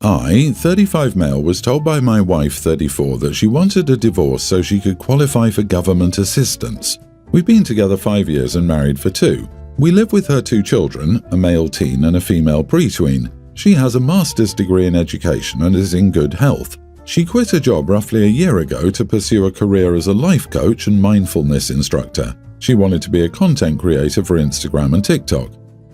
I, 35 male, was told by my wife, 34, that she wanted a divorce so she could qualify for government assistance. We've been together 5 years and married for 2. We live with her 2 children, a male teen and a female pre-tween. She has a master's degree in education and is in good health. She quit a job roughly a year ago to pursue a career as a life coach and mindfulness instructor. She wanted to be a content creator for Instagram and TikTok.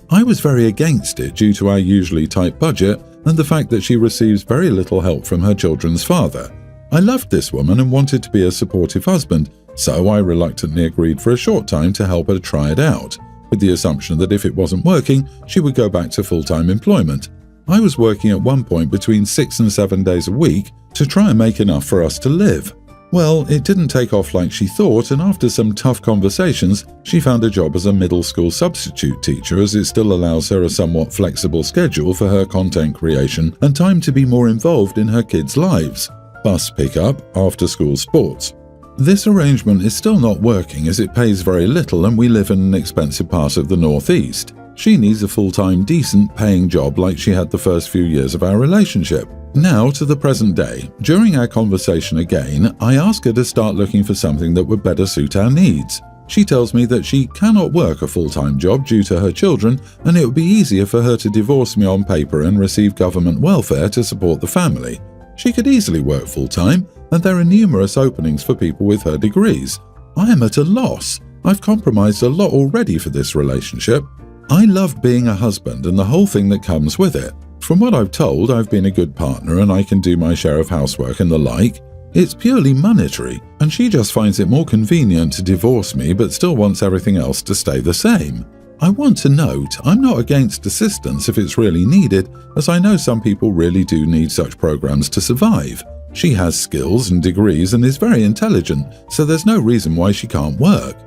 I was very against it due to our usually tight budget and the fact that she receives very little help from her children's father. I loved this woman and wanted to be a supportive husband, so I reluctantly agreed for a short time to help her try it out, with the assumption that if it wasn't working, she would go back to full-time employment. I was working at one point between 6 and 7 days a week to try and make enough for us to live. Well, it didn't take off like she thought, and after some tough conversations, she found a job as a middle school substitute teacher, as it still allows her a somewhat flexible schedule for her content creation and time to be more involved in her kids' lives. Bus pickup, after-school sports. This arrangement is still not working as it pays very little and we live in an expensive part of the Northeast. She needs a full-time, decent paying job like she had the first few years of our relationship. Now to the present day. During our conversation again, I ask her to start looking for something that would better suit our needs. She tells me that she cannot work a full-time job due to her children, and it would be easier for her to divorce me on paper and receive government welfare to support the family. She could easily work full-time, and there are numerous openings for people with her degrees. I am at a loss. I've compromised a lot already for this relationship. I love being a husband and the whole thing that comes with it. From what I've told, I've been a good partner and I can do my share of housework and the like. It's purely monetary, and she just finds it more convenient to divorce me but still wants everything else to stay the same. I want to note, I'm not against assistance if it's really needed, as I know some people really do need such programs to survive. She has skills and degrees and is very intelligent, so there's no reason why she can't work.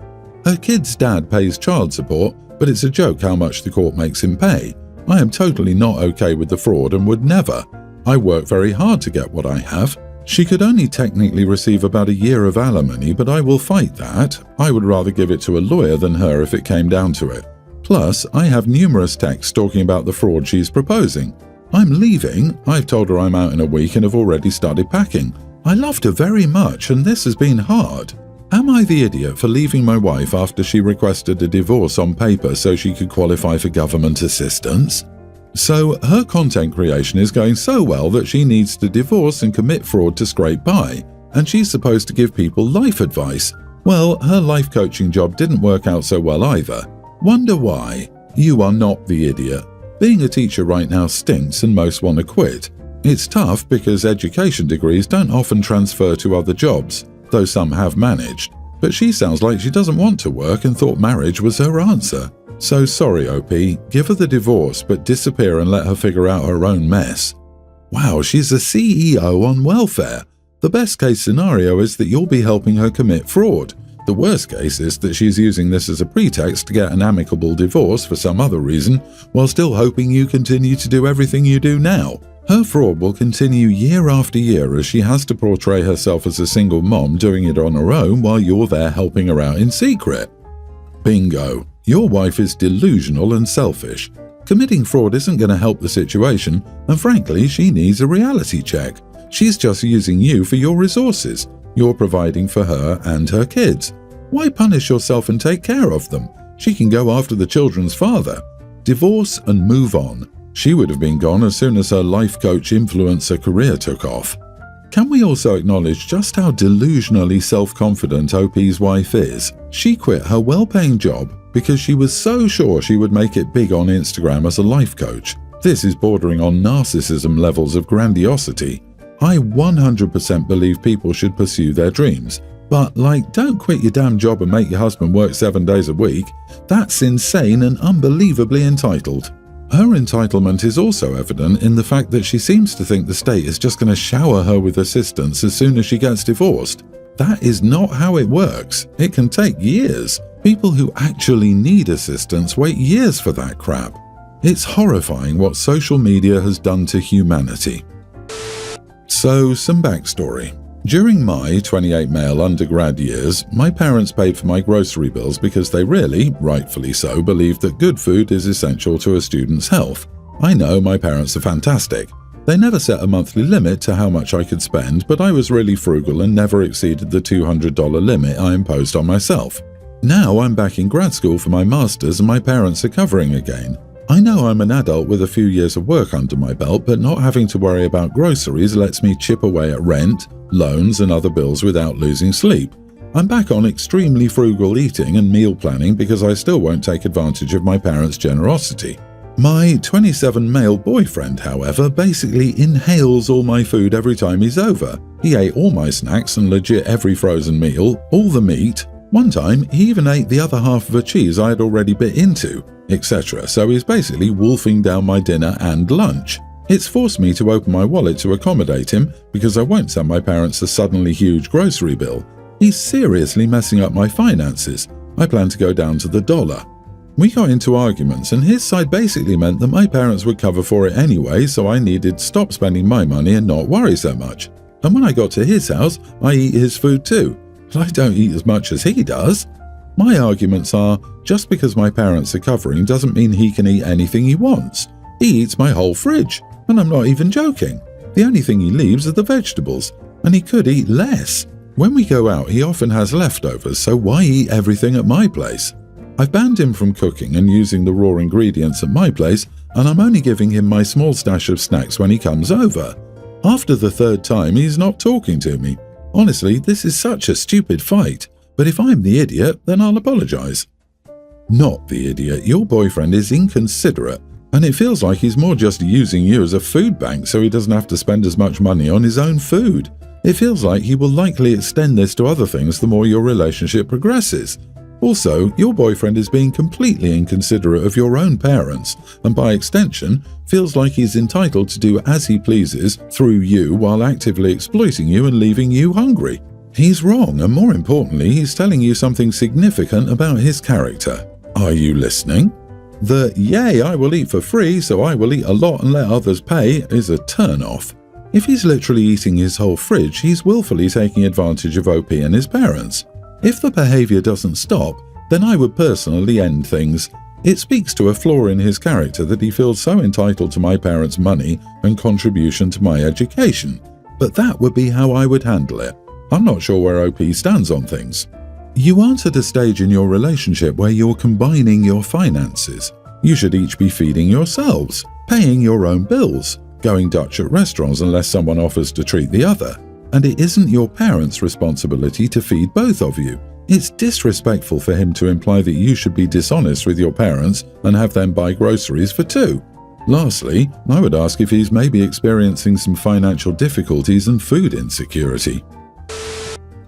Her kid's dad pays child support, but it's a joke how much the court makes him pay. I am totally not okay with the fraud and would never. I work very hard to get what I have. She could only technically receive about a year of alimony, but I will fight that. I would rather give it to a lawyer than her if it came down to it. Plus, I have numerous texts talking about the fraud she's proposing. I'm leaving. I've told her I'm out in a week and have already started packing. I loved her very much and this has been hard. Am I the idiot for leaving my wife after she requested a divorce on paper so she could qualify for government assistance? So her content creation is going so well that she needs to divorce and commit fraud to scrape by, and she's supposed to give people life advice. Well, her life coaching job didn't work out so well either. Wonder why? You are not the idiot. Being a teacher right now stinks and most want to quit. It's tough because education degrees don't often transfer to other jobs, though some have managed. But she sounds like she doesn't want to work and thought marriage was her answer. So sorry, OP, give her the divorce but disappear and let her figure out her own mess. Wow, she's a CEO on welfare. The best case scenario is that you'll be helping her commit fraud. The worst case is that she's using this as a pretext to get an amicable divorce for some other reason, while still hoping you continue to do everything you do now. Her fraud will continue year after year as she has to portray herself as a single mom doing it on her own while you're there helping her out in secret. Bingo. Your wife is delusional and selfish. Committing fraud isn't going to help the situation, and frankly, she needs a reality check. She's just using you for your resources. You're providing for her and her kids. Why punish yourself and take care of them? She can go after the children's father. Divorce and move on. She would have been gone as soon as her life coach influencer career took off. Can we also acknowledge just how delusionally self-confident OP's wife is? She quit her well-paying job because she was so sure she would make it big on Instagram as a life coach. This is bordering on narcissism levels of grandiosity. I 100% believe people should pursue their dreams. But don't quit your damn job and make your husband work 7 days a week. That's insane and unbelievably entitled. Her entitlement is also evident in the fact that she seems to think the state is just going to shower her with assistance as soon as she gets divorced. That is not how it works. It can take years. People who actually need assistance wait years for that crap. It's horrifying what social media has done to humanity. So, some backstory. During my 28 male undergrad years, my parents paid for my grocery bills because they really, rightfully so, believed that good food is essential to a student's health. I know my parents are fantastic. They never set a monthly limit to how much I could spend, but I was really frugal and never exceeded the $200 limit I imposed on myself. Now I'm back in grad school for my master's and my parents are covering again. I know I'm an adult with a few years of work under my belt, but not having to worry about groceries lets me chip away at rent, loans and other bills without losing sleep. I'm back on extremely frugal eating and meal planning because I still won't take advantage of my parents' generosity. My 27 male boyfriend, however, basically inhales all my food every time he's over. He ate all my snacks and legit every frozen meal, all the meat. One time, he even ate the other half of a cheese I had already bit into, etc. So he's basically wolfing down my dinner and lunch. It's forced me to open my wallet to accommodate him because I won't send my parents a suddenly huge grocery bill. He's seriously messing up my finances. I plan to go down to the dollar. We got into arguments and his side basically meant that my parents would cover for it anyway, so I needed to stop spending my money and not worry so much. And when I got to his house, I eat his food too, but I don't eat as much as he does. My arguments are, just because my parents are covering doesn't mean he can eat anything he wants. He eats my whole fridge, and I'm not even joking. The only thing he leaves are the vegetables, and he could eat less. When we go out, he often has leftovers, so why eat everything at my place? I've banned him from cooking and using the raw ingredients at my place, and I'm only giving him my small stash of snacks when he comes over. After the third time, he's not talking to me. Honestly, this is such a stupid fight, but if I'm the idiot, then I'll apologize. Not the idiot, your boyfriend is inconsiderate, and it feels like he's more just using you as a food bank so he doesn't have to spend as much money on his own food. It feels like he will likely extend this to other things the more your relationship progresses. Also, your boyfriend is being completely inconsiderate of your own parents, and by extension, feels like he's entitled to do as he pleases through you while actively exploiting you and leaving you hungry. He's wrong, and more importantly, he's telling you something significant about his character. Are you listening? The "yay, I will eat for free, so I will eat a lot and let others pay" is a turn-off. If he's literally eating his whole fridge, he's willfully taking advantage of OP and his parents. If the behavior doesn't stop, then I would personally end things. It speaks to a flaw in his character that he feels so entitled to my parents' money and contribution to my education. But that would be how I would handle it. I'm not sure where OP stands on things. You aren't at a stage in your relationship where you're combining your finances. You should each be feeding yourselves, paying your own bills, going Dutch at restaurants unless someone offers to treat the other. And it isn't your parents' responsibility to feed both of you. It's disrespectful for him to imply that you should be dishonest with your parents and have them buy groceries for two. Lastly, I would ask if he's maybe experiencing some financial difficulties and food insecurity.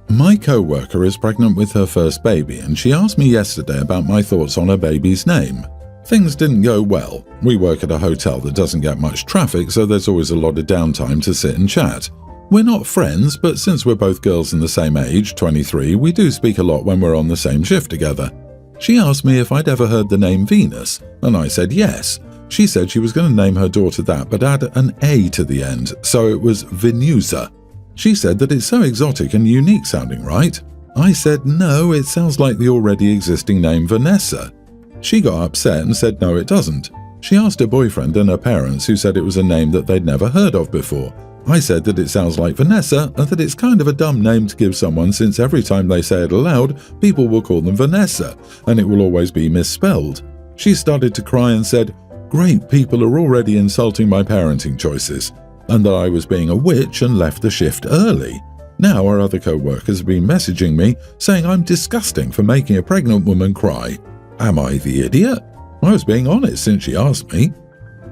My co-worker is pregnant with her first baby, and she asked me yesterday about my thoughts on her baby's name. Things didn't go well. We work at a hotel that doesn't get much traffic, so there's always a lot of downtime to sit and chat. We're not friends, but since we're both girls in the same age, 23, we do speak a lot when we're on the same shift together. She asked me if I'd ever heard the name Venus, and I said yes. She said she was going to name her daughter that, but add an A to the end, so it was Venusa. She said that it's so exotic and unique sounding, right? I said no, it sounds like the already existing name Vanessa. She got upset and said no, it doesn't. She asked her boyfriend and her parents, who said it was a name that they'd never heard of before. I said that it sounds like Vanessa and that it's kind of a dumb name to give someone since every time they say it aloud, people will call them Vanessa, and it will always be misspelled. She started to cry and said, "Great, people are already insulting my parenting choices," and that I was being a witch and left the shift early. Now our other co-workers have been messaging me saying I'm disgusting for making a pregnant woman cry. Am I the idiot? I was being honest since she asked me.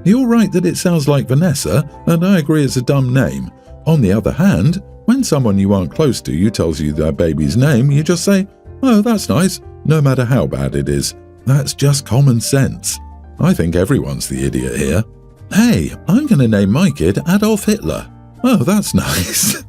You're right that it sounds like Vanessa, and I agree it's a dumb name. On the other hand, when someone you aren't close to you tells you their baby's name, you just say, "Oh, that's nice," no matter how bad it is. That's just common sense. I think everyone's the idiot here. Hey, I'm going to name my kid Adolf Hitler. Oh, that's nice.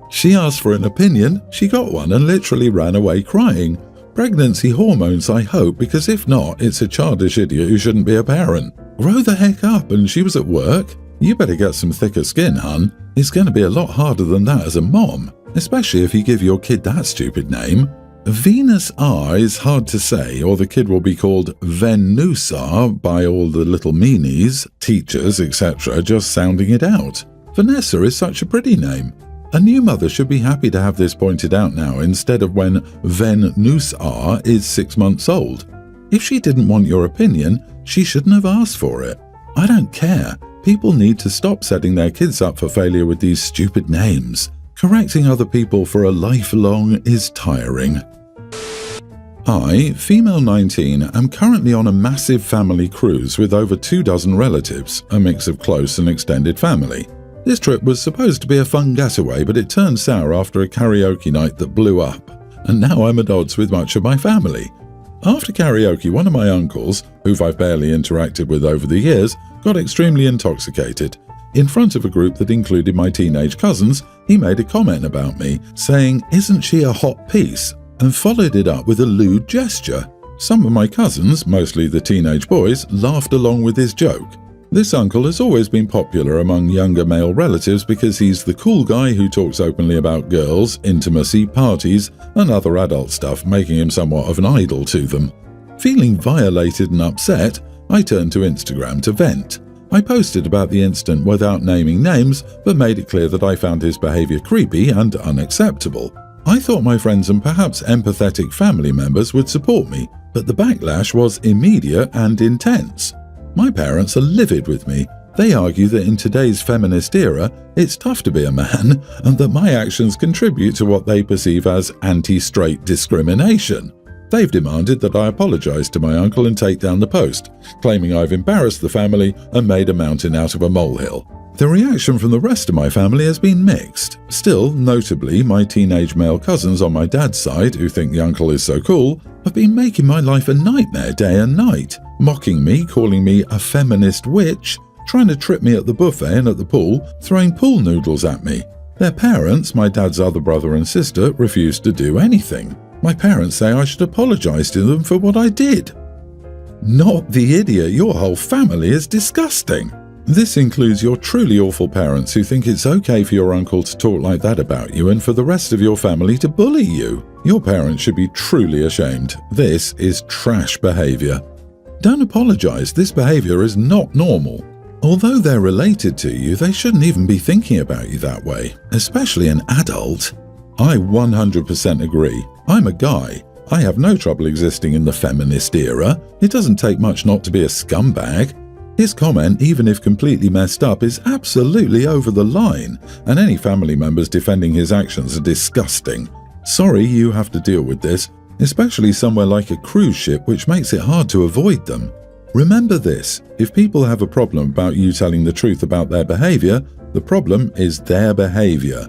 She asked for an opinion, she got one and literally ran away crying. Pregnancy hormones, I hope, because if not, it's a childish idiot who shouldn't be a parent. Grow the heck up, and she was at work. You better get some thicker skin, hun. It's going to be a lot harder than that as a mom, especially if you give your kid that stupid name. Venus R is hard to say, or the kid will be called Venusa by all the little meanies, teachers, etc. just sounding it out. Vanessa is such a pretty name. A new mother should be happy to have this pointed out now instead of when Ven Nusar is 6 months old. If she didn't want your opinion, she shouldn't have asked for it. I don't care. People need to stop setting their kids up for failure with these stupid names. Correcting other people for a lifelong is tiring. I, female 19, am currently on a massive family cruise with over 24 relatives, a mix of close and extended family. This trip was supposed to be a fun getaway, but it turned sour after a karaoke night that blew up, and now I'm at odds with much of my family. After karaoke, one of my uncles, who I've barely interacted with over the years, got extremely intoxicated. In front of a group that included my teenage cousins, he made a comment about me, saying, "Isn't she a hot piece?" and followed it up with a lewd gesture. Some of my cousins, mostly the teenage boys, laughed along with his joke. This uncle has always been popular among younger male relatives because he's the cool guy who talks openly about girls, intimacy, parties, and other adult stuff, making him somewhat of an idol to them. Feeling violated and upset, I turned to Instagram to vent. I posted about the incident without naming names, but made it clear that I found his behavior creepy and unacceptable. I thought my friends and perhaps empathetic family members would support me, but the backlash was immediate and intense. My parents are livid with me. They argue that in today's feminist era, it's tough to be a man, and that my actions contribute to what they perceive as anti-straight discrimination. They've demanded that I apologize to my uncle and take down the post, claiming I've embarrassed the family and made a mountain out of a molehill. The reaction from the rest of my family has been mixed. Still, notably, my teenage male cousins on my dad's side, who think the uncle is so cool, have been making my life a nightmare day and night, mocking me, calling me a feminist witch, trying to trip me at the buffet and at the pool, throwing pool noodles at me. Their parents, my dad's other brother and sister, refused to do anything. My parents say I should apologize to them for what I did. Not the idiot, your whole family is disgusting. This includes your truly awful parents who think it's okay for your uncle to talk like that about you and for the rest of your family to bully you. Your parents should be truly ashamed. This is trash behavior. Don't apologize, this behavior is not normal. Although they're related to you, they shouldn't even be thinking about you that way, especially an adult. I 100% agree. I'm a guy. I have no trouble existing in the feminist era. It doesn't take much not to be a scumbag. His comment, even if completely messed up, is absolutely over the line, and any family members defending his actions are disgusting. Sorry you have to deal with this, especially somewhere like a cruise ship, which makes it hard to avoid them. Remember this, if people have a problem about you telling the truth about their behavior, the problem is their behavior.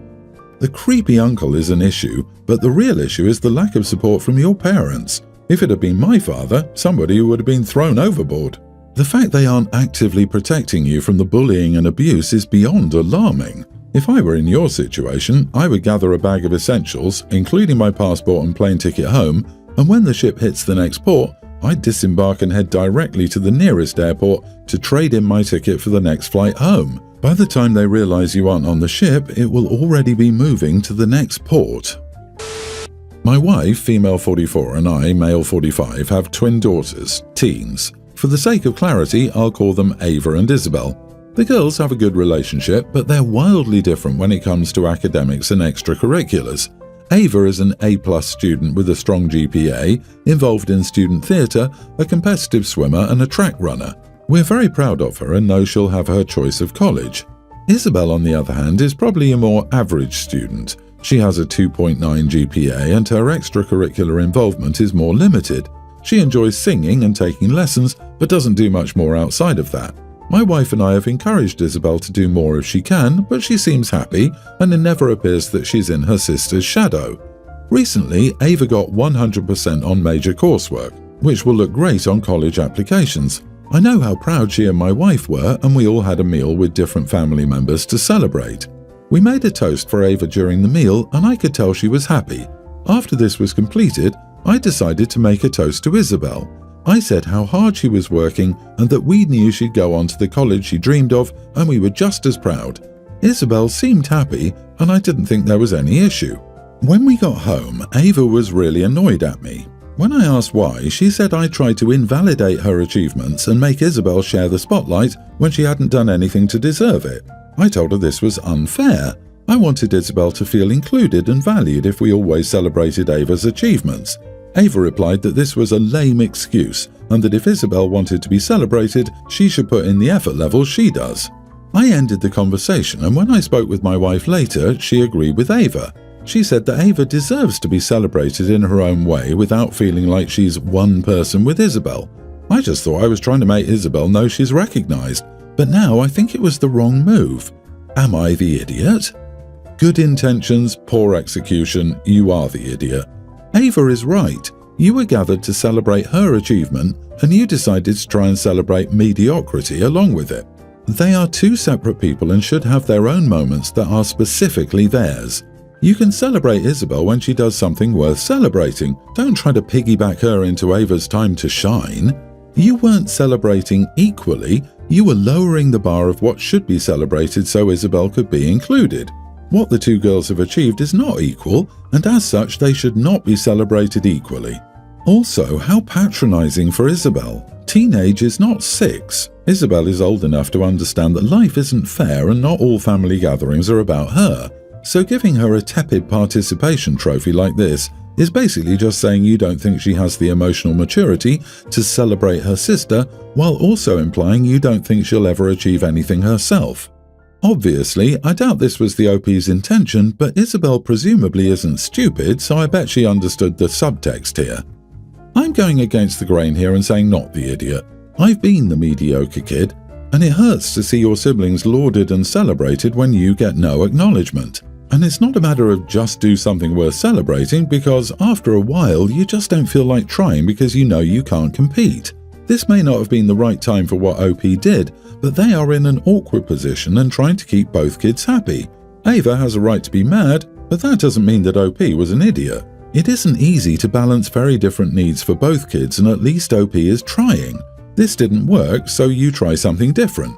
The creepy uncle is an issue, but the real issue is the lack of support from your parents. If it had been my father, somebody would have been thrown overboard. The fact they aren't actively protecting you from the bullying and abuse is beyond alarming. If I were in your situation, I would gather a bag of essentials, including my passport and plane ticket home, and when the ship hits the next port, I'd disembark and head directly to the nearest airport to trade in my ticket for the next flight home. By the time they realize you aren't on the ship, it will already be moving to the next port. My wife, female 44, and I, male 45, have twin daughters, teens. For the sake of clarity, I'll call them Ava and Isabel. The girls have a good relationship, but they're wildly different when it comes to academics and extracurriculars. Ava is an A+ student with a strong GPA, involved in student theatre, a competitive swimmer and a track runner. We're very proud of her and know she'll have her choice of college. Isabel, on the other hand, is probably a more average student. She has a 2.9 GPA and her extracurricular involvement is more limited. She enjoys singing and taking lessons, but doesn't do much more outside of that. My wife and I have encouraged Isabel to do more if she can, but she seems happy, and it never appears that she's in her sister's shadow. Recently, Ava got 100% on major coursework, which will look great on college applications. I know how proud she and my wife were, and we all had a meal with different family members to celebrate. We made a toast for Ava during the meal, and I could tell she was happy. After this was completed, I decided to make a toast to Isabel. I said how hard she was working and that we knew she'd go on to the college she dreamed of, and we were just as proud. Isabel seemed happy, and I didn't think there was any issue. When we got home, Ava was really annoyed at me. When I asked why, she said I tried to invalidate her achievements and make Isabel share the spotlight when she hadn't done anything to deserve it. I told her this was unfair. I wanted Isabel to feel included and valued if we always celebrated Ava's achievements. Ava replied that this was a lame excuse and that if Isabel wanted to be celebrated, she should put in the effort level she does. I ended the conversation, and when I spoke with my wife later, she agreed with Ava. She said that Ava deserves to be celebrated in her own way without feeling like she's one person with Isabel. I just thought I was trying to make Isabel know she's recognized, but now I think it was the wrong move. Am I the idiot? Good intentions, poor execution, you are the idiot. Ava is right. You were gathered to celebrate her achievement, and you decided to try and celebrate mediocrity along with it. They are two separate people and should have their own moments that are specifically theirs. You can celebrate Isabel when she does something worth celebrating. Don't try to piggyback her into Ava's time to shine. You weren't celebrating equally, you were lowering the bar of what should be celebrated so Isabel could be included. What the two girls have achieved is not equal, and as such they should not be celebrated equally. Also, how patronizing for Isabel. Teenage is not 6. Isabel is old enough to understand that life isn't fair and not all family gatherings are about her. So giving her a tepid participation trophy like this is basically just saying you don't think she has the emotional maturity to celebrate her sister, while also implying you don't think she'll ever achieve anything herself. Obviously, I doubt this was the OP's intention, but Isabel presumably isn't stupid, so I bet she understood the subtext here. I'm going against the grain here and saying not the idiot. I've been the mediocre kid, and it hurts to see your siblings lauded and celebrated when you get no acknowledgement. And it's not a matter of just do something worth celebrating, because after a while you just don't feel like trying because you know you can't compete. This may not have been the right time for what OP did, but they are in an awkward position and trying to keep both kids happy. Ava has a right to be mad, but that doesn't mean that OP was an idiot. It isn't easy to balance very different needs for both kids, and at least OP is trying. This didn't work, so you try something different.